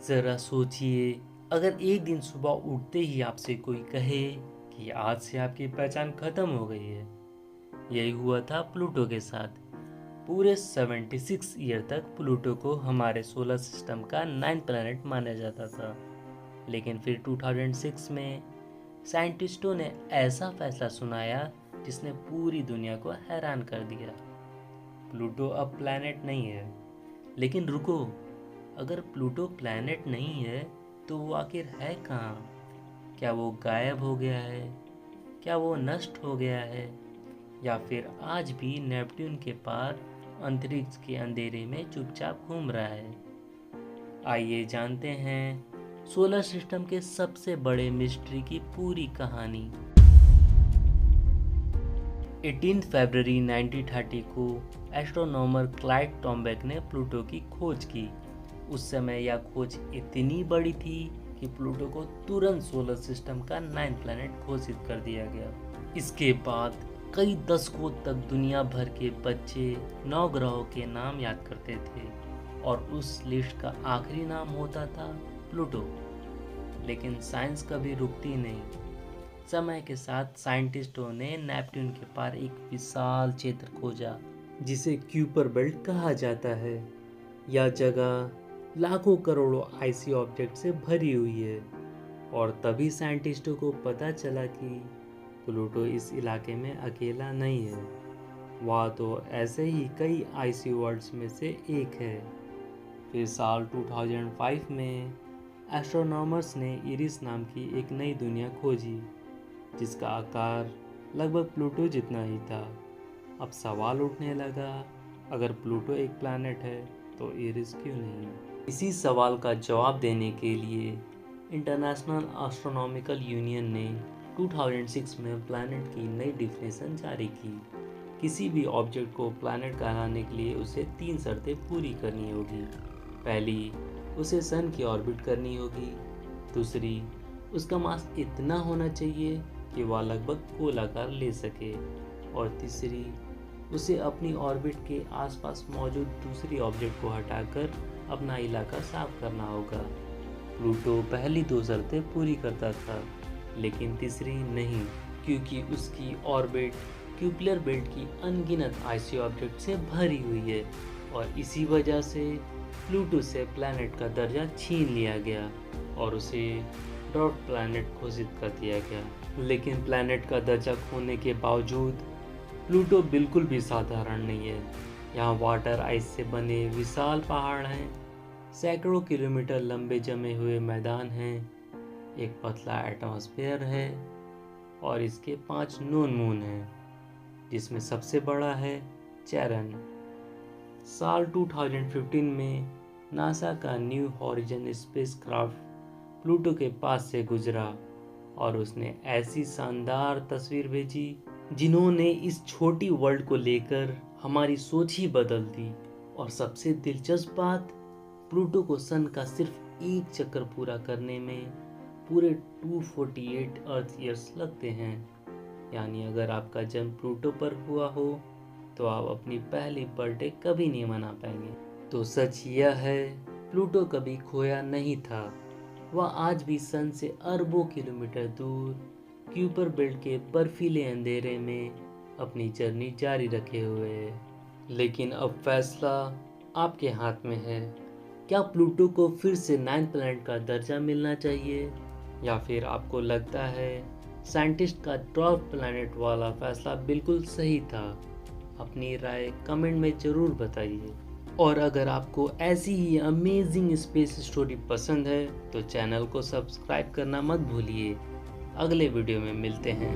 ज़रा सोचिए, अगर एक दिन सुबह उठते ही आपसे कोई कहे कि आज से आपकी पहचान खत्म हो गई है। यही हुआ था प्लूटो के साथ। पूरे 76 ईयर तक प्लूटो को हमारे सोलर सिस्टम का 9th प्लैनेट माना जाता था। लेकिन फिर 2006 में साइंटिस्टों ने ऐसा फैसला सुनाया जिसने पूरी दुनिया को हैरान कर दिया। प्लूटो अब प्लैनेट नहीं है। लेकिन रुको, अगर प्लूटो प्लैनेट नहीं है तो वो आखिर है कहाँ? क्या वो गायब हो गया है? क्या वो नष्ट हो गया है? या फिर आज भी नेपट्टून के पार अंतरिक्ष के अंधेरे में चुपचाप घूम रहा है? आइए जानते हैं सोलर सिस्टम के सबसे बड़े मिस्ट्री की पूरी कहानी। 18 फरवरी 1930 को एस्ट्रोनॉमर क्लाइड टॉम्बेक ने प्लूटो की खोज की। उस समय यह खोज इतनी बड़ी थी कि प्लूटो को तुरंत सोलर सिस्टम का 9th प्लैनेट घोषित कर दिया गया। इसके बाद कई दशकों तक दुनिया भर के बच्चे 9 ग्रहों के नाम याद करते थे और उस लिस्ट का आखिरी नाम होता था प्लूटो। लेकिन साइंस कभी रुकती नहीं। समय के साथ साइंटिस्टों ने नेपट्टून के पार एक विशाल क्षेत्र खोजा जिसे क्यूपर बेल्ट कहा जाता है। यह जगह लाखों करोड़ों आइसी ऑब्जेक्ट से भरी हुई है और तभी साइंटिस्टों को पता चला कि प्लूटो इस इलाके में अकेला नहीं है। वह तो ऐसे ही कई आइसी वर्ल्ड्स में से एक है। फिर साल 2005 में एस्ट्रोनॉमर्स ने इरिस नाम की एक नई दुनिया खोजी जिसका आकार लगभग प्लूटो जितना ही था। अब सवाल उठने लगा, अगर प्लूटो एक प्लैनेट है तो इरिस क्यों नहीं? इसी सवाल का जवाब देने के लिए इंटरनेशनल एस्ट्रोनॉमिकल यूनियन ने 2006 में प्लैनेट की नई डिफिनेशन जारी की। किसी भी ऑब्जेक्ट को प्लैनेट कहलाने के लिए उसे 3 शर्तें पूरी करनी होगी। पहली, उसे सन की ऑर्बिट करनी होगी। दूसरी, उसका मास इतना होना चाहिए कि वह लगभग गोलाकार ले सके। और तीसरी, उसे अपनी ऑर्बिट के आसपास मौजूद दूसरी ऑब्जेक्ट को हटाकर अपना इलाका साफ करना होगा। प्लूटो पहली 2 शर्तें पूरी करता था, लेकिन तीसरी नहीं, क्योंकि उसकी ऑर्बिट क्यूपलर बेल्ट की अनगिनत आइसी ऑब्जेक्ट से भरी हुई है और इसी वजह से प्लूटो से प्लैनेट का दर्जा छीन लिया गया और उसे ड्वार्फ प्लैनेट घोषित कर दिया गया। लेकिन प्लैनेट का दर्जा खोने के बावजूद प्लूटो बिल्कुल भी साधारण नहीं है। यहाँ वाटर आइस से बने विशाल पहाड़ हैं, सैकड़ों किलोमीटर लंबे जमे हुए मैदान हैं, एक पतला एटमॉस्फेयर है और इसके 5 नोन मून हैं, जिसमें सबसे बड़ा है चैरन। साल 2015 में नासा का न्यू हॉरिजन स्पेसक्राफ्ट प्लूटो के पास से गुजरा और उसने ऐसी शानदार तस्वीर भेजी जिन्होंने इस छोटी वर्ल्ड को लेकर हमारी सोच ही बदल दी। और सबसे दिलचस्प बात, प्लूटो को सन का सिर्फ एक चक्कर पूरा करने में पूरे 248 अर्थ ईयर्स लगते हैं। यानी अगर आपका जन्म प्लूटो पर हुआ हो तो आप अपनी पहली बर्थडे कभी नहीं मना पाएंगे। तो सच यह है, प्लूटो कभी खोया नहीं था। वह आज भी सन से अरबों किलोमीटर दूर क्यूपर बेल्ट के बर्फीले अंधेरे में अपनी जर्नी जारी रखे हुए है। लेकिन अब फैसला आपके हाथ में है। क्या प्लूटो को फिर से 9th प्लैनेट का दर्जा मिलना चाहिए, या फिर आपको लगता है साइंटिस्ट का ड्वार्फ प्लैनेट वाला फैसला बिल्कुल सही था? अपनी राय कमेंट में ज़रूर बताइए। और अगर आपको ऐसी ही अमेजिंग स्पेस स्टोरी पसंद है तो चैनल को सब्सक्राइब करना मत भूलिए। अगले वीडियो में मिलते हैं।